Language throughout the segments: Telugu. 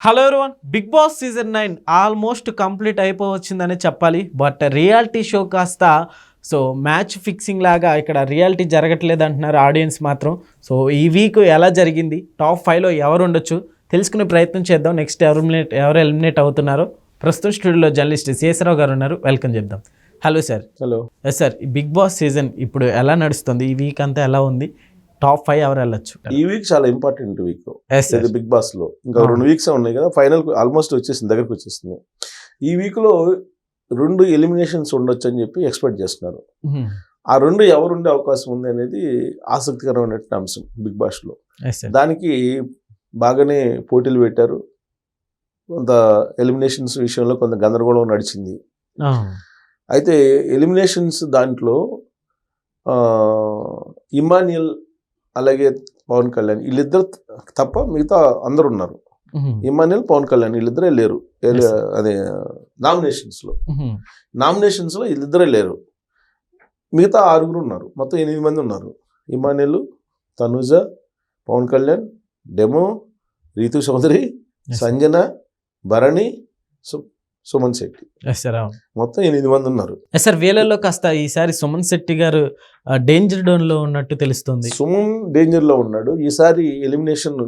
Hello everyone, Bigg Boss season 9 almost complete అయిపోవచ్చిందని చెప్పాలి. బట్ రియాలిటీ షో కాస్త మ్యాచ్ ఫిక్సింగ్ లాగా ఇక్కడ రియాలిటీ జరగట్లేదు అంటున్నారు ఆడియన్స్ మాత్రం. ఈ వీక్ ఎలా జరిగింది, టాప్ 5లో ఎవరు ఉండొచ్చు తెలుసుకునే ప్రయత్నం చేద్దాం. నెక్స్ట్ ఎవరు ఎలిమినేట్ అవుతున్నారో ప్రస్తుతం స్టూడియోలో జర్నలిస్ట్ శేషరావు గారు ఉన్నారు, వెల్కమ్ చెప్దాం. Hello sir. హలో సార్, ఈ బిగ్ బాస్ సీజన్ ఇప్పుడు ఎలా నడుస్తుంది, ఈ వీక్ అంతా ఎలా ఉంది, టాప్ 5 ఎవరు వెళ్ళొచ్చు? ఈ వీక్ చాలా ఇంపార్టెంట్ వీక్ బిగ్ బాస్ లో. ఇంకా 2 వీక్స్ ఉన్నాయి కదా, ఫైనల్ ఆల్మోస్ట్ వచ్చేసింది, దగ్గరకు వచ్చేసింది. ఈ వీక్ లో 2 ఎలిమినేషన్స్ ఉండొచ్చు అని చెప్పి ఎక్స్పెక్ట్ చేస్తున్నారు. ఆ 2 ఎవరు ఉండే అవకాశం ఉంది అనేది ఆసక్తికరమైన అంశం బిగ్ బాస్ లో. దానికి బాగానే పోటీలు పెట్టారు. కొంత ఎలిమినేషన్స్ విషయంలో కొంత గందరగోళం నడిచింది. అయితే ఎలిమినేషన్స్ దాంట్లో ఇమాన్యుయల్ అలాగే పవన్ కళ్యాణ్ వీళ్ళిద్దరు తప్ప మిగతా అందరు ఉన్నారు. ఇమాన్యుయల్, పవన్ కళ్యాణ్ వీళ్ళిద్దరే లేరు. అదే నామినేషన్స్ లో వీళ్ళిద్దరే లేరు. మిగతా 6 ఉన్నారు. మొత్తం 8 మంది ఉన్నారు. ఇమాన్యుయల్, తనుజ, పవన్ కళ్యాణ్, డెమో, రీతు చౌదరి, సంజన, భరణి, సుమన్ శెట్టి, మొత్తం 8 మంది ఉన్నారు. సార్, వీళ్ళలో కాస్త ఈసారి సుమన్ శెట్టి గారు డేంజర్ డోన్ లో ఉన్నట్టు తెలుస్తుంది. సుమన్ డేంజర్ లో ఉన్నాడు. ఈసారి ఎలిమినేషన్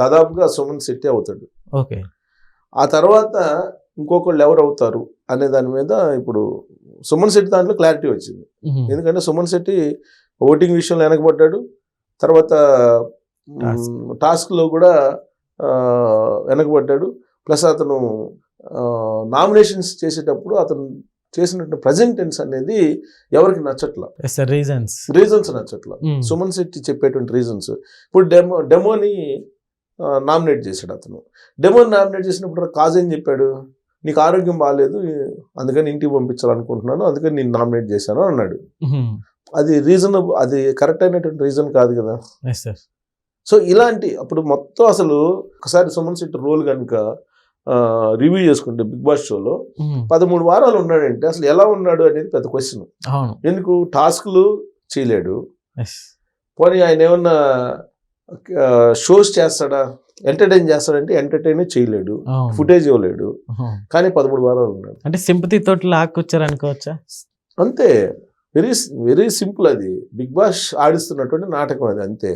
దాదాపుగా సుమన్ శెట్టి అవుతాడు. ఓకే. ఆ తర్వాత ఇంకొకళ్ళు ఎవరు అవుతారు అనే దాని మీద ఇప్పుడు సుమన్ శెట్టి దాంట్లో క్లారిటీ వచ్చింది. ఎందుకంటే సుమన్ శెట్టి ఓటింగ్ విషయంలో వెనకబడ్డాడు. తర్వాత టాస్క్ లో కూడా వెనకబడ్డాడు. ప్లస్ అతను నామినేషన్స్ చేసేటప్పుడు అతను చేసినట్టు ప్రజెంటెన్స్ అనేది ఎవరికి నచ్చట్లా. రీజన్స్ నచ్చట్లా. సుమన్ శెట్టి చెప్పేటువంటి రీజన్స్. ఇప్పుడు డెమోని నామినేట్ చేశాడు. అతను డెమోని నామినేట్ చేసినప్పుడు కాజ్ ఏం చెప్పాడు, నీకు ఆరోగ్యం బాగాలేదు అందుకని ఇంటికి పంపించాలనుకుంటున్నాను, అందుకని నేను నామినేట్ చేశాను అన్నాడు. అది అది కరెక్ట్ అయినటువంటి రీజన్ కాదు కదా. సో ఇలాంటి అప్పుడు మొత్తం అసలు ఒకసారి సుమన్ శెట్టి రోల్ కనుక రివ్యూ చేసుకుంటే బిగ్ బాస్ షోలో 13 వారాలు ఉన్నాడంటే అసలు ఎలా ఉన్నాడు అనేది పెద్ద క్వశ్చన్. ఎందుకు టాస్క్లు చేయలేడు, పోనీ ఆయన ఏమన్నా షోస్ చేస్తాడా, ఎంటర్టైన్ చేస్తాడంటే ఎంటర్టైన్ చేయలేడు, ఫుటేజ్ ఇవ్వలేడు, కానీ 13 వారాలు ఉన్నాడు. అంటే సింపతి తోటి లాక్కొచ్చారు అనుకోవచ్చా? అంతే. Very very simple. అది బిగ్ బాస్ ఆడిస్తున్నటువంటి నాటకం అది. అంతే.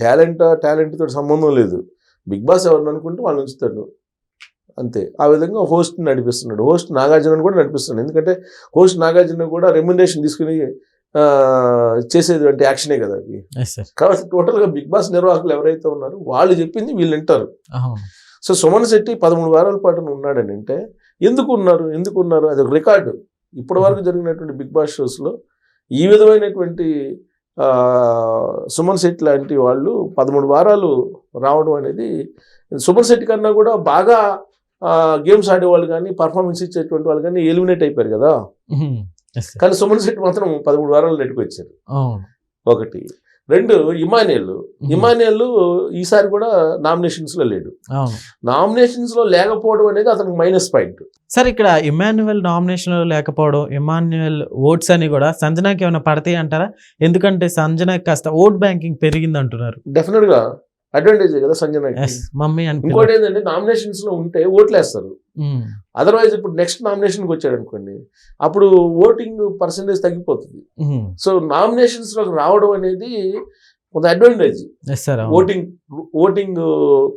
టాలెంట్ తోటి సంబంధం లేదు. బిగ్ బాస్ ఎవరిని అనుకుంటే వాళ్ళు ఉంచుతాడు అంతే. ఆ విధంగా హోస్ట్ నడిపిస్తున్నాడు. హోస్ట్ నాగార్జున కూడా నడిపిస్తున్నాడు. ఎందుకంటే హోస్ట్ నాగార్జున కూడా రెమ్యునరేషన్ తీసుకుని చేసేటువంటి యాక్షనే కదా అది. కాబట్టి టోటల్గా బిగ్ బాస్ నిర్వాహకులు ఎవరైతే ఉన్నారో వాళ్ళు చెప్పింది వీళ్ళు వింటారు. సో సుమన్ శెట్టి 13 వారాల పాటు ఉన్నాడని అంటే ఎందుకు ఉన్నారు అది ఒక రికార్డు. ఇప్పటి వరకు జరిగినటువంటి బిగ్ బాస్ షోస్లో ఈ విధమైనటువంటి సుమన్ శెట్టి లాంటి వాళ్ళు 13 వారాలు రావడం అనేది, సుమన్ శెట్టి కన్నా కూడా బాగా గేమ్స్ ఆడేవాళ్ళు కానీ పర్ఫార్మెన్స్ ఇచ్చేటువంటి వాళ్ళు కానీ ఎలిమినేట్ అయిపోయారు కదా. కానీ సుమన్ శెట్టి మాత్రం 13 వారాలు నెట్టుకు వచ్చారు. 1. 2, ఇమాన్యుయల్ ఈసారి కూడా నామినేషన్స్ లో లేడు. నామినేషన్స్ లో లేకపోవడం అనేది అతనికి మైనస్ పాయింట్. సార్, ఇక్కడ ఇమాన్యుయల్ నామినేషన్ లో లేకపోవడం, ఇమాన్యుయల్ ఓట్స్ అని కూడా సంజనాకి ఏమైనా పడతాయి అంటారా? ఎందుకంటే సంజనాకి కాస్త ఓట్ బ్యాంకింగ్ పెరిగింది అంటున్నారు. డెఫినెట్ గా అడ్వాంటేజ్ కదా సంజనాకి. ఇంకోటి ఏంటంటే నామినేషన్స్ లో ఉంటే ఓట్లు వేస్తారు. అదర్వైజ్ ఇప్పుడు నెక్స్ట్ నామినేషన్కి వచ్చాడు అనుకోండి, అప్పుడు ఓటింగ్ పర్సెంటేజ్ తగ్గిపోతుంది. సో నామినేషన్స్ లోకి రావడం అనేది కొంత అడ్వాంటేజ్ ఓటింగ్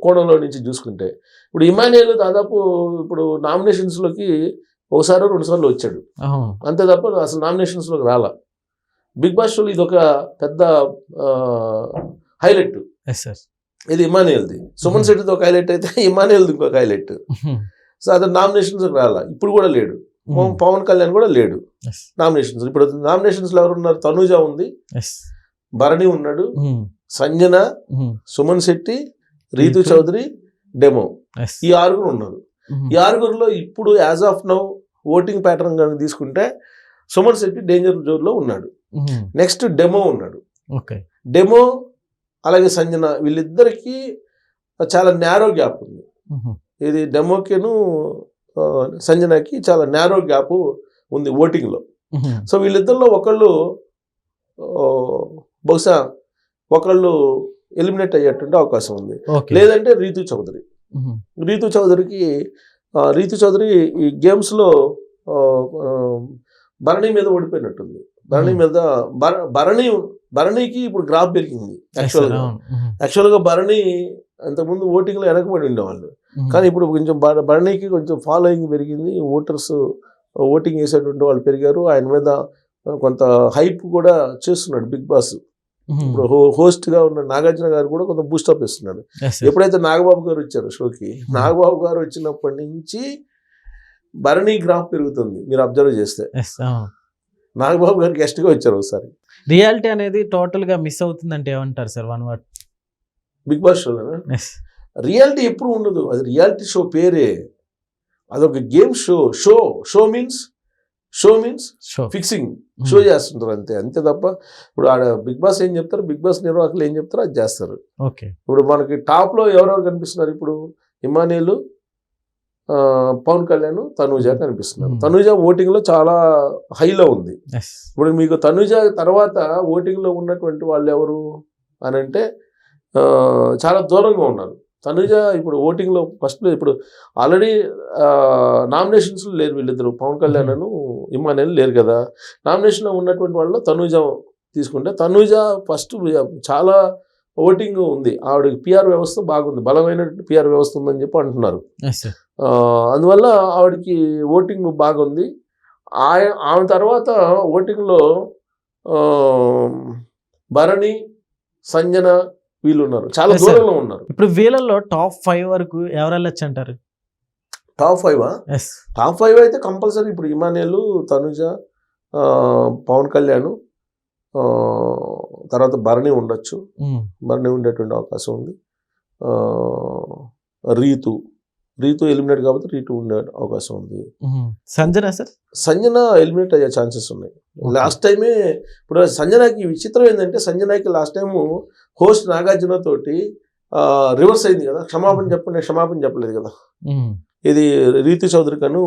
కోణంలో నుంచి చూసుకుంటే. ఇప్పుడు ఇమాన్యుయల్ దాదాపు ఇప్పుడు నామినేషన్స్ లోకి 1-2 సార్లు వచ్చాడు అంతే తప్ప అసలు నామినేషన్స్ లోకి రాలా. బిగ్ బాస్ షోలో ఇది ఒక పెద్ద హైలైట్. ఇది ఇమాన్యుయల్ది. సుమన్ శెట్టిది ఒక హైలైట్ అయితే ఇమాన్యుయల్ది ఇంకొక హైలైట్. సో అతను నామినేషన్స్ రాలా, ఇప్పుడు కూడా లేడు. పవన్ కళ్యాణ్ కూడా లేడు నామినేషన్స్. ఇప్పుడు నామినేషన్స్ లో ఎవరు ఉన్నారు? తనుజ ఉంది, భరణి ఉన్నాడు, సంజన, సుమన్ శెట్టి, రీతు చౌదరి, డెమో, ఈ 6 ఉన్నారు. ఈ 6లో ఇప్పుడు as of now voting pattern కనుక తీసుకుంటే సుమన్ శెట్టి డేంజర్ జోన్ లో ఉన్నాడు. నెక్స్ట్ డెమో ఉన్నాడు. డెమో అలాగే సంజన, వీళ్ళిద్దరికి చాలా నేరో గ్యాప్ ఉంది. ఇది డెమోకిను సంజనకి చాలా నేరో గ్యాప్ ఉంది ఓటింగ్లో. సో వీళ్ళిద్దరిలో ఒకళ్ళు బహుశా ఎలిమినేట్ అయ్యేటువంటి అవకాశం ఉంది. లేదంటే రీతు చౌదరి. రీతు చౌదరి ఈ గేమ్స్లో భరణి మీద ఓడిపోయినట్టుంది. భరణికి ఇప్పుడు గ్రాఫ్ పెరిగింది. యాక్చువల్గా భరణి అంతకుముందు ఓటింగ్లో వెనకబడి ఉండేవాళ్ళు, కానీ ఇప్పుడు కొంచెం భరణికి కొంచెం ఫాలోయింగ్ పెరిగింది. ఓటింగ్ వేసేటువంటి వాళ్ళు పెరిగారు. ఆయన మీద కొంత హైప్ కూడా చేస్తున్నాడు బిగ్ బాస్. ఇప్పుడు హోస్ట్గా ఉన్న నాగార్జున గారు కూడా కొంత బూస్టప్ ఇస్తున్నాడు. ఎప్పుడైతే నాగబాబు గారు వచ్చారు షోకి, నాగబాబు గారు వచ్చినప్పటి నుంచి భరణి గ్రాఫ్ పెరుగుతుంది. మీరు అబ్జర్వ్ చేస్తే నాగబాబు గారు గెస్ట్గా వచ్చారు ఒకసారి. రియాలిటీ అనేది టోటల్గా మిస్ అవుతుందంటే ఏమంటారు sir? One word Bigg Boss షోలోనా? రియాలిటీ ఎప్పుడు ఉండదు. అది రియాలిటీ షో పేరే, అదొక game show. Show means fixing. Show చేస్తుంటారు అంతే తప్ప ఇప్పుడు ఆడ బిగ్ బాస్ ఏం చెప్తారు, బిగ్ బాస్ నిర్వాహకులు ఏం చెప్తారో అది చేస్తారు. ఇప్పుడు మనకి టాప్లో ఎవరెవరు కనిపిస్తున్నారు? ఇప్పుడు ఇమానియల్, పవన్ కళ్యాణ్, తనూజ కనిపిస్తున్నారు. తనూజ ఓటింగ్లో చాలా హైలో ఉంది. ఇప్పుడు మీకు తనూజ తర్వాత ఓటింగ్లో ఉన్నటువంటి వాళ్ళు ఎవరు అని అంటే చాలా దూరంగా ఉన్నారు. తనూజ ఇప్పుడు ఓటింగ్లో ఫస్ట్, ఇప్పుడు ఆల్రెడీ నామినేషన్స్లో లేరు వీళ్ళిద్దరు, పవన్ కళ్యాణ్ ఇమానియల్ లేరు కదా. నామినేషన్లో ఉన్నటువంటి వాళ్ళు తనూజ తీసుకుంటే, తనూజ ఫస్ట్ చాలా ఓటింగ్ ఉంది. ఆవిడకి పిఆర్ వ్యవస్థ బాగుంది, బలమైన పిఆర్ వ్యవస్థ ఉందని చెప్పి అంటున్నారు. అందువల్ల ఆవిడకి ఓటింగ్ బాగుంది. ఆమె తర్వాత ఓటింగ్లో భరణి, సంజన వీళ్ళు ఉన్నారు, చాలా దూరంలో ఉన్నారు. ఇప్పుడు వీళ్ళల్లో టాప్ 5 వరకు ఎవరు వెళ్ళొచ్చు అంటారు? టాప్ 5 అయితే కంపల్సరీ ఇప్పుడు ఇమానియల్, తనుజ, పవన్ కళ్యాణ్, తర్వాత భరణి ఉండొచ్చు. భరణి ఉండేటువంటి అవకాశం ఉంది. రీతు ఎలిమినేట్ కాబట్టి రీతు ఉండే అవకాశం ఉంది. సంజన ఎలిమినేట్ అయ్యే ఛాన్సెస్ ఉన్నాయి. లాస్ట్ టైమే ఇప్పుడు సంజనకి విచిత్రం ఏంటంటే, సంజనకి లాస్ట్ టైము హోస్ట్ నాగార్జున తోటి రివర్స్ అయింది కదా. క్షమాపణ చెప్పలేదు కదా. ఇది రీతు చౌదరి కను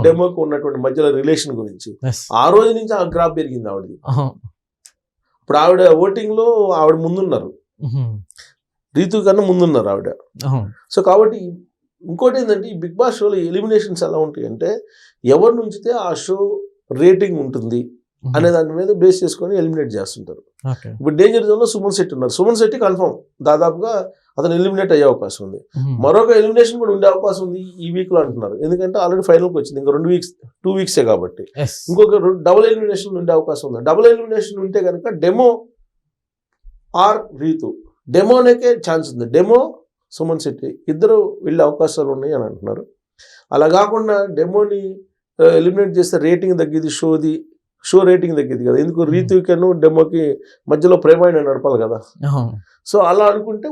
డెమోకు ఉన్నటువంటి మధ్యలో రిలేషన్ గురించి ఆ రోజు నుంచి ఆ గ్రాఫ్ పెరిగింది ఆవిడది. ఇప్పుడు ఆవిడ ఓటింగ్లో ఆవిడ ముందున్నారు, రీతు కన్నా ముందున్నారు ఆవిడ. సో కాబట్టి ఇంకోటి ఏంటంటే, ఈ బిగ్ బాస్ షోలో ఎలిమినేషన్స్ ఎలా ఉంటాయి అంటే, ఎవరిని ఉంచితే ఆ షో రేటింగ్ ఉంటుంది అనే దాని మీద బేస్ చేసుకొని ఎలిమినేట్ చేస్తుంటారు. ఇప్పుడు డేంజర్ జోన్లో సుమన్ శెట్టి ఉన్నారు. సుమన్ శెట్టి కన్ఫర్మ్ దాదాపుగా అతను ఎలిమినేట్ అయ్యే అవకాశం ఉంది. మరొక ఎలిమినేషన్ కూడా ఉండే అవకాశం ఉంది ఈ వీక్లో అంటున్నారు. ఎందుకంటే ఆల్రెడీ ఫైనల్కి వచ్చింది, ఇంకా 2 వీక్సే కాబట్టి. ఇంకొక డబుల్ ఎలిమినేషన్ ఉండే అవకాశం ఉంది. డబుల్ ఎలిమినేషన్ ఉంటే కనుక డెమో ఆర్ రీతు, డెమోనేకే ఛాన్స్ ఉంది. డెమో, సుమన్ శెట్టి ఇద్దరు వెళ్ళే అవకాశాలు ఉన్నాయి అని అంటున్నారు. అలా కాకుండా డెమోని ఎలిమినేట్ చేస్తే రేటింగ్ తగ్గిది, షో రేటింగ్ తగ్గిది కదా. ఎందుకు రీతుకను డెమోకి మధ్యలో ప్రేమాయణ నడపాలి కదా. సో అలా అనుకుంటే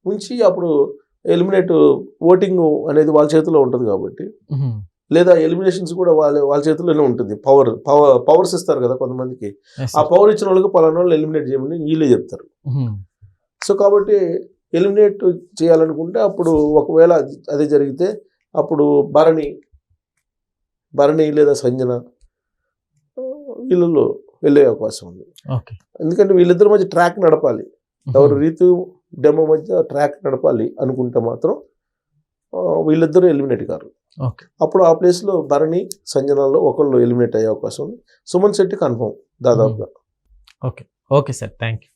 ఉంచి అప్పుడు ఎలిమినేట్ ఓటింగ్ అనేది వాళ్ళ చేతిలో ఉంటుంది కాబట్టి, లేదా ఎలిమినేషన్స్ కూడా వాళ్ళ చేతిలోనే ఉంటుంది. పవర్స్ ఇస్తారు కదా కొంతమందికి. ఆ పవర్ ఇచ్చిన వాళ్ళకి పలానా వాళ్ళు ఎలిమినేట్ చేయమని వీళ్ళే చెప్తారు. సో కాబట్టి ఎలిమినేట్ చేయాలనుకుంటే అప్పుడు ఒకవేళ అదే జరిగితే అప్పుడు భరణి లేదా సంజన వీళ్ళలో వెళ్ళే అవకాశం ఉంది. ఎందుకంటే వీళ్ళిద్దరి మధ్య ట్రాక్ నడపాలి. ఎవరు రీతు డెమో మధ్య ట్రాక్ నడపాలి అనుకుంటే మాత్రం వీళ్ళిద్దరూ ఎలిమినేట్ కారు. అప్పుడు ఆ ప్లేస్లో భరణి, సంజనలో ఒకళ్ళు ఎలిమినేట్ అయ్యే అవకాశం ఉంది. సుమన్ శెట్టి కన్ఫర్మ్ దాదాపుగా. Okay sir, thank you.